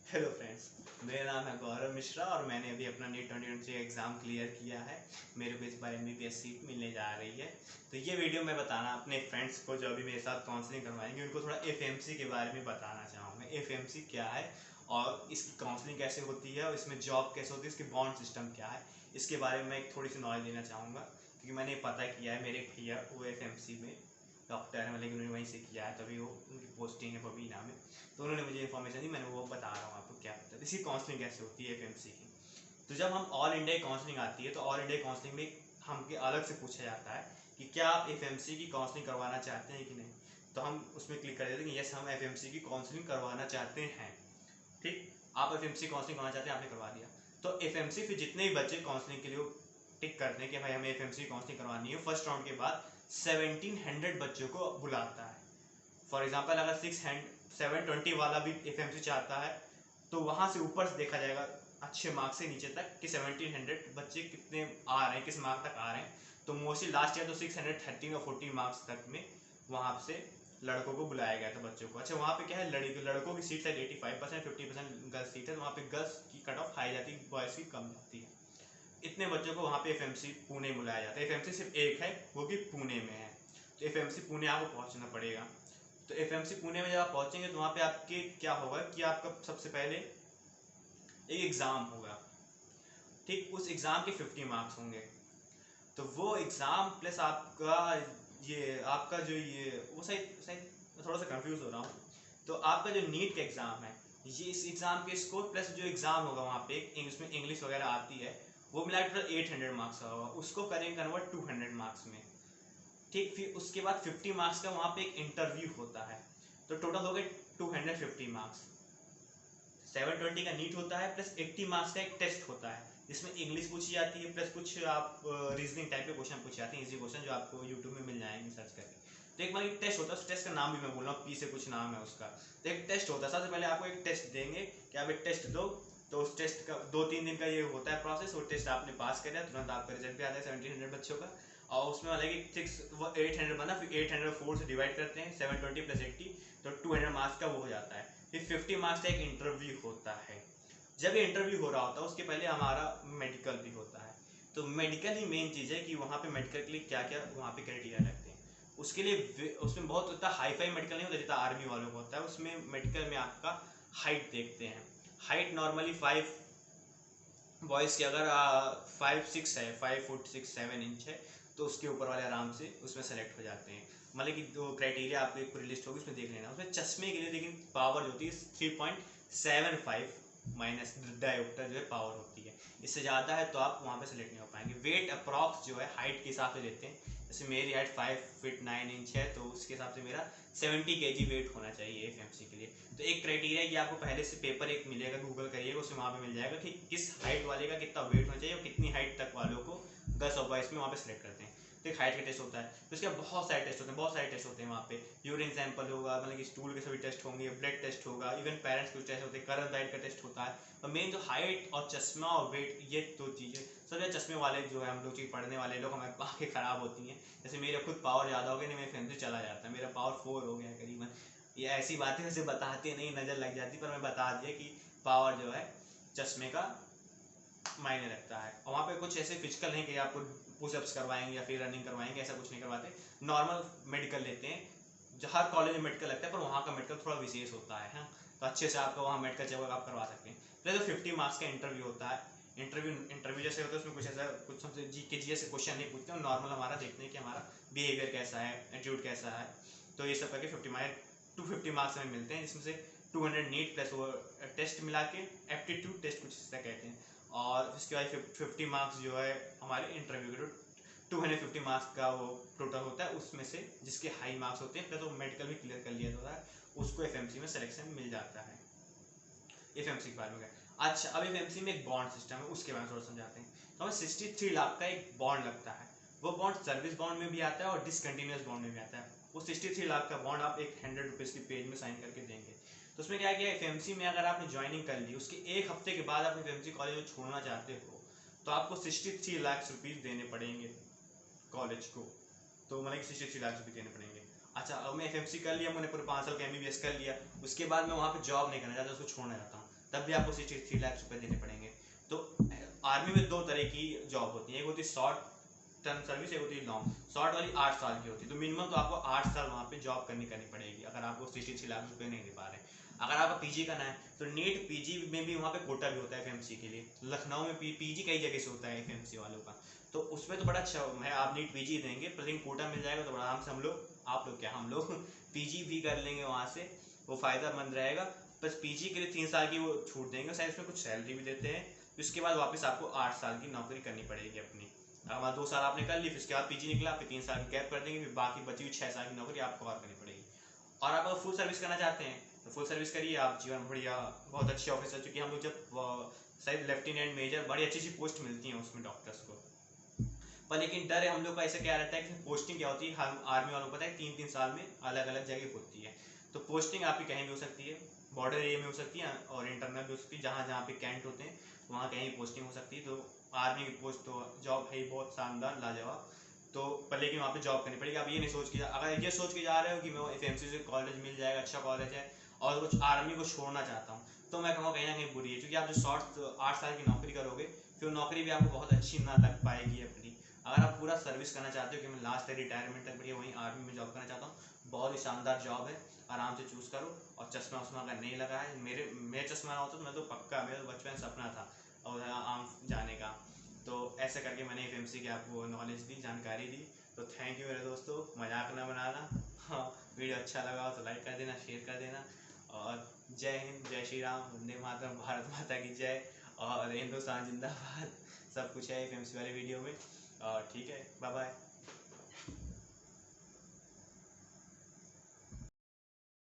Hello friends, मेरा नाम है गौरव मिश्रा और मैंने अभी अपना नीट 2023 एग्ज़ाम क्लियर किया है। मेरे को इस बार MBBS सीट मिलने जा रही है। तो ये वीडियो मैं बताना अपने फ्रेंड्स को जो अभी मेरे साथ काउंसलिंग करवाएंगे, उनको थोड़ा FMC के बारे में बताना चाहूँगा। FMC क्या है और इसकी काउंसलिंग कैसे होती है और इसमें जॉब कैसे होती है, इसके बॉन्ड सिस्टम क्या है, इसके बारे में एक थोड़ी सी नॉलेज देना चाहूँगा। क्योंकि मैंने पता किया है, मेरे भैया वो FMC में डॉक्टर है, मतलब उन्होंने वहीं से किया है, तभी वो उनकी पोस्टिंग है बबीना में। तो उन्होंने मुझे इन्फॉर्मेशन दी, मैंने वो बता रहा हूँ आपको क्या होता है। इसकी काउंसलिंग कैसे होती है FMC की। तो जब हम ऑल इंडिया काउंसलिंग आती है तो ऑल इंडिया काउंसलिंग में हमके अलग से पूछा जाता है कि क्या आप FMC की काउंसलिंग करवाना चाहते हैं कि नहीं। तो हम उसमें क्लिक कर देते हैं कि यस, हम FMC की काउंसलिंग करवाना चाहते हैं। ठीक, आप FMC काउंसलिंग करवाना चाहते हैं, आपने करवा दिया। तो FMC फिर जितने भी बच्चे काउंसलिंग के लिए टिक करते हैं कि भाई हमें FMC काउंसलिंग करवानी है, फर्स्ट राउंड के बाद 1700 बच्चों को बुलाता है। फॉर एग्जाम्पल अगर 720 वाला भी FMC चाहता है तो वहाँ से ऊपर से देखा जाएगा अच्छे मार्क्स से नीचे तक कि 1700 बच्चे कितने आ रहे हैं, किस मार्क्स तक आ रहे हैं। तो मोस्टली लास्ट ईयर तो 613 और 40 मार्क्स तक में वहाँ से लड़कों को बुलाया गया था, बच्चों को। अच्छा, वहाँ पे क्या है, लड़कों की सीट है 85%, 50% गर्ल्स सीट है। तो वहाँ पे गर्ल्स की कट ऑफ हाई जाती है, बॉयज़ की कम जाती है। इतने बच्चों को वहाँ पे FMC पुणे बुलाया जाता है। FMC सिर्फ एक है, वो भी पुणे में है। तो FMC पुणे आपको पहुँचना पड़ेगा। तो FMC पुणे में जब आप पहुँचेंगे तो वहाँ पे आपके क्या होगा कि आपका सबसे पहले एक एग्ज़ाम होगा। ठीक, उस एग्ज़ाम के 50 मार्क्स होंगे। तो वो एग्ज़ाम प्लस आपका ये आपका जो ये वो सही सही थोड़ा सा कंफ्यूज हो रहा हूँ। तो आपका जो नीट का एग्ज़ाम है, ये इस एग्ज़ाम के स्कोर प्लस जो एग्ज़ाम होगा वहाँ पे उसमें इंग्लिश वगैरह आती है, वो मिला टोटल 800 मार्क्स का होगा। उसको करेंगे कन्वर्ट 200 मार्क्स में। ठीक, फिर उसके बाद 50 मार्क्स का वहाँ पे एक इंटरव्यू होता है। तो टोटल हो गए 250 मार्क्स। 720 का नीट होता है प्लस 80 मार्क्स का एक टेस्ट होता है जिसमें इंग्लिश पूछी जाती है प्लस कुछ आप रीजनिंग टाइप के क्वेश्चन पूछे जाते हैं, इजी क्वेश्चन जो आपको यूट्यूब में मिल जाएंगे सर्च करके। तो एक बार एक टेस्ट होता है, उस टेस्ट का नाम भी मैं बोल रहा हूँ, पी से कुछ नाम है उसका। तो एक टेस्ट होता है, सबसे पहले आपको एक टेस्ट देंगे कि आप एक टेस्ट दो। तो उस टेस्ट का 2-3 दिन का ये होता है प्रोसेस। वो टेस्ट आपने पास कर दिया, तुरंत आपका रिजल्ट भी आता है 1700 बच्चों का। और उसमें वाला कि 800 बना, फिर 804 से डिवाइड करते हैं, 720 प्लस 80, तो 200 मार्क्स का वो हो जाता है। फिर 50 मार्क्स का एक इंटरव्यू होता है। जब ये इंटरव्यू हो रहा होता है उसके पहले हमारा मेडिकल भी होता है। तो मेडिकल ही मेन चीज़ है कि वहाँ पे मेडिकल के लिए क्या क्या वहाँ पे क्राइटेरिया लगते हैं। उसके लिए उसमें बहुत उतना हाई फाई मेडिकल नहीं होता जितना आर्मी वालों का होता है। उसमें मेडिकल में आपका हाइट देखते हैं। हाइट नॉर्मली 5 बॉयज़ की अगर 5'6" है, 5'6" 7" है, तो उसके ऊपर वाले आराम से उसमें सेलेक्ट हो जाते हैं। मतलब कि दो क्राइटेरिया आपको एक पूरी लिस्ट होगी, उसमें देख लेना। उसमें चश्मे के लिए लेकिन पावर जो होती है 3.75 माइनस डायोप्टर जो है पावर होती है। इससे ज़्यादा है तो आप वहाँ पे सेलेक्ट नहीं हो पाएंगे। वेट अप्रॉक्स जो है हाइट के हिसाब से लेते हैं। जैसे मेरी हाइट 5 फीट 9 इंच है, तो उसके हिसाब से मेरा 70 kg वेट होना चाहिए FMC के लिए। तो एक क्राइटेरिया है कि आपको पहले से पेपर एक मिलेगा, गूगल करिएगा, उसमें वहाँ पे मिल जाएगा कि किस हाइट वाले का कितना वेट होना चाहिए और कितनी हाइट तक वालों को गर्ल्स और बॉयज़ में वहाँ पे सेलेक्ट करते हैं। तो एक हाइट का टेस्ट होता है। तो उसके बहुत सारे टेस्ट होते हैं, बहुत सारे टेस्ट होते हैं वहाँ पे। यूरिन सैंपल होगा, मतलब कि स्टूल के सभी टेस्ट होंगे, ब्लड टेस्ट होगा, इवन पेरेंट्स के टेस्ट होते हैं, करंट डाइट का टेस्ट होता है। और मेन जो हाइट और चश्मा और वेट, ये दो चीज़ें सब। चश्मे वाले जो है हम लोग चीज़ पढ़ने वाले लोग, हमारे आँखें ख़राब होती हैं। जैसे मेरे खुद पावर ज़्यादा हो गया, नहीं मेरे फ्रेंड से चला जाता है, मेरा पावर 4 हो गया करीबन। ये ऐसी बातें वैसे बताते नहीं, नज़र लग जाती, पर मैं बता दिया कि पावर जो है चश्मे का मायने रखता है। और वहाँ पे कुछ ऐसे फिजिकल नहीं कि आपको पुशअप्स करवाएंगे या फिर रनिंग करवाएंगे, ऐसा कुछ नहीं करवाते। नॉर्मल मेडिकल लेते हैं। जो हर कॉलेज में मेडिकल लगता है, पर वहाँ का मेडिकल थोड़ा विशेष होता है। हाँ, तो अच्छे से आपका वहाँ मेडिकल चेकअप आप करवा सकते हैं। प्लस 50 मार्क्स का इंटरव्यू होता है। इंटरव्यू जैसे होता है उसमें कुछ ऐसा कुछ हमसे GK से क्वेश्चन नहीं पूछते हैं, नॉर्मल हमारा देखते हैं कि हमारा बिहेवियर कैसा है, एटीट्यूड कैसा है। तो ये सब करके 250 मार्क्स हमें मिलते हैं, जिसमें से 200 नीट प्लस वो टेस्ट मिला के एप्टीट्यूड टेस्ट कुछ ऐसा कहते हैं। और उसके बाद 50 मार्क्स जो है हमारे इंटरव्यू के 250 मार्क्स का वो टोटल होता है। उसमें से जिसके हाई मार्क्स होते हैं प्लस वो मेडिकल भी क्लियर कर लिया होता है, उसको FMC में सिलेक्शन मिल जाता है। FMC के बारे में। अच्छा, अब FMC में एक बॉन्ड सिस्टम है, उसके बारे में थोड़ा समझाते हैं। तो हमें 63 लाख का एक बॉन्ड लगता है। वो बॉन्ड सर्विस बॉन्ड में भी आता है और डिसकंटिन्यूस बॉन्ड में भी आता है। वो 63 लाख का बॉन्ड आप एक 100 रुपीज़ की पेज में साइन करके देंगे। तो उसमें क्या है, FMC में अगर आपने ज्वाइनिंग कर ली, उसके एक हफ्ते के बाद आप FMC कॉलेज छोड़ना चाहते हो, तो आपको 63 लाख रुपीज़ देने पड़ेंगे कॉलेज को। तो मतलब 63 लाख रुपये देने पड़ेंगे। अच्छा, अब मैं FMC कर लिया, मैंने पूरे 5 साल का MBBS कर लिया, उसके बाद मैं वहाँ पे जॉब नहीं करना चाहता, उसको छोड़ना चाहता हूँ। तब भी आपको 63 लाख रुपये देने पड़ेंगे। तो आर्मी में 2 तरह की जॉब होती है, एक होती है शॉर्ट टर्म सर्विस, एक होती है लॉन्ग। शॉर्ट वाली 8 साल की होती है, तो मिनिमम तो आपको 8 साल वहाँ पे जॉब करनी पड़ेगी अगर आपको 63 लाख रुपये नहीं दे पा रहे हैं। अगर आपका पीजी करना है तो नीट पीजी में भी वहाँ पे कोटा भी होता है एफएमसी के लिए। लखनऊ में पीजी कई जगह से होता है एफएमसी वालों का, तो उसमें तो बड़ा अच्छा है, आप नीट पीजी देंगे पर लेकिन कोटा मिल जाएगा तो बड़ा आराम से हम लोग, आप लोग क्या, हम लोग पीजी भी कर लेंगे वहाँ से, वो फ़ायदेमंद रहेगा। बस पीजी के लिए 3 साल की वो छूट देंगे, शायद उसमें कुछ सैलरी भी देते हैं। उसके बाद वापस आपको 8 साल की नौकरी करनी पड़ेगी अपनी। अब 2 साल आपने कर ली, फिर उसके बाद पीजी निकला, फिर 3 साल की गैप कर देंगे, फिर बाकी बची हुई 6 साल की नौकरी आपको और करनी पड़ेगी। और आप अगर फुल सर्विस करना चाहते हैं तो फुल सर्विस करिए, आप जीवन बढ़िया बहुत अच्छे ऑफिसर, चूँकि हम लोग जब शायद लेफ्टिनेंट मेजर बड़ी अच्छी अच्छी पोस्ट मिलती हैं उसमें डॉक्टर्स को। पर लेकिन डर है हम लोग का, ऐसा क्या रहता है कि पोस्टिंग क्या होती है, हम आर्मी वालों को पता है 3-3 साल में अलग अलग जगह होती है। तो पोस्टिंग आपकी कहीं भी हो सकती है, बॉर्डर एरिया में हो सकती है और इंटरनल भी हो सकती है, जहाँ जहाँ पे कैंट होते हैं वहाँ कहीं पोस्टिंग हो सकती है। तो आर्मी की पोस्ट तो जॉब है ही बहुत शानदार लाजवाब। तो पर लेकिन वहाँ पे जॉब करनी पड़ेगी। आप ये नहीं सोच के, अगर ये सोच के जा रहे हो कि मैं एफएमसी से कॉलेज मिल जाएगा, अच्छा कॉलेज है और कुछ आर्मी को छोड़ना चाहता हूँ, तो मैं कहूँगा कहीं ना कहीं बुरी है, क्योंकि आप जो शॉर्ट 8 साल की नौकरी करोगे फिर नौकरी भी आपको बहुत अच्छी ना लग पाएगी अपनी। अगर आप पूरा सर्विस करना चाहते हो कि मैं लास्ट तक रिटायरमेंट तक बढ़िया वहीं आर्मी में जॉब करना चाहता हूँ, बहुत ही शानदार जॉब है, आराम से चूज़ करो। और चश्मा उश्मा अगर नहीं लगा है, मेरे चश्मा ना होता तो मैं तो पक्का, मेरा तो बचपन सपना था और आम जाने का। तो ऐसे करके मैंने एफएमसी की आपको नॉलेज दी, जानकारी दी। तो थैंक यू मेरे दोस्तों, मजाक ना बनाना। हाँ, वीडियो अच्छा लगा हो तो लाइक कर देना, शेयर कर देना। और जय हिंद, जय श्री राम, वंदे मातरम, भारत माता की जय और हिंदुस्तान जिंदाबाद। सब कुछ है एफएमसी वाले वीडियो में। और ठीक है, बाय बाय।